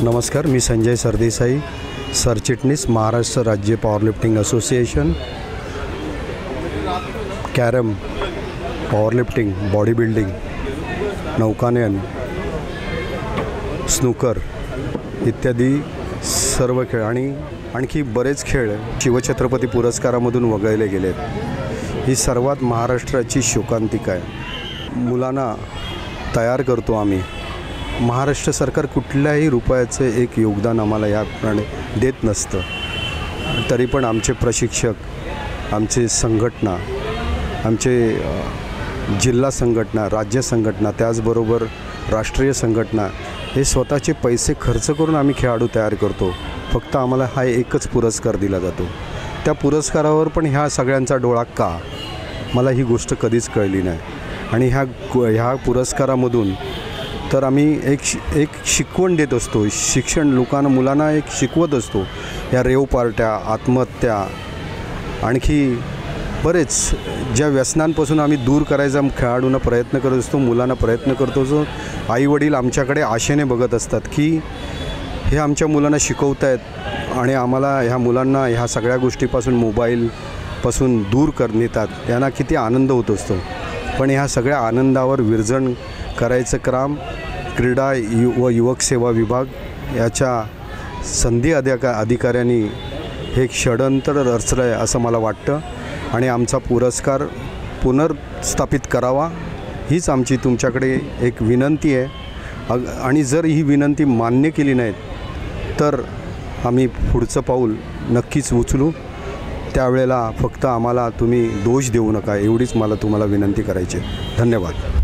नमस्कार, मी संजय सरदेसाई, सरचिटणीस, महाराष्ट्र राज्य powerlifting association. Carrom, powerlifting, body building, नौकानयन, स्नूकर इत्यादी सर्व खेळ आणि आणखी बरेच खेळ शिवछत्रपती पुरस्कारामधून वगळले गेलेत. ही सर्वात महाराष्ट्राची शोकांतिका आहे. मुलांना तयार करतो आम्ही. महाराष्ट्र सरकार कुठल्याही रुपयाचे एक योगदान आम्हाला याप्रमाणे देत नसतं. तरी पण आमचे प्रशिक्षक, आमचे संघटना, आमचे जिल्हा संघटना, राज्य संघटना, त्याचबरोबर राष्ट्रीय संघटना हे स्वतःचे पैसे खर्च करून आम्ही खेळाडू तयार करतो. फक्त आम्हाला हा एकच पुरस्कार दिला जातो. त्या पुरस्कारावर पण ह्या सगळ्यांचा डोळा का, मला ही गोष्ट कधीच कळली नाही. आणि ह्या पुरस्कारामधून तर आम्ही एक शिकवण देत असतो. शिक्षण मुलांना एक शिकवत असतो. या रेव पार्ट्या, आत्महत्या, आणखी बरेच ज्या व्यसनांपासून आम्ही दूर करायचा खेळाडूंना प्रयत्न करत असतो, मुलांना प्रयत्न करतो. जो आईवडील आमच्याकडे आशेने बघत असतात की हे आमच्या मुलांना शिकवत आहेत आणि आम्हाला ह्या मुलांना ह्या सगळ्या गोष्टीपासून, मोबाईलपासून दूर नेतात. त्यांना किती आनंद होत असतो. पण ह्या सगळ्या आनंदावर विरजण करायचं काम क्रीडा व युवक सेवा विभाग याच्या संधी अधिकाऱ्यांनी हे षडयंत्र रचलं आहे असं मला वाटतं. आणि आमचा पुरस्कार पुनर्स्थापित करावा हीच आमची तुमच्याकडे एक विनंती आहे. आणि जर ही विनंती मान्य केली नाहीत तर आम्ही पुढचं पाऊल नक्कीच उचलू. त्यावेळेला फक्त आम्हाला तुम्ही दोष देऊ नका, एवढीच मला तुम्हाला विनंती करायची आहे. धन्यवाद.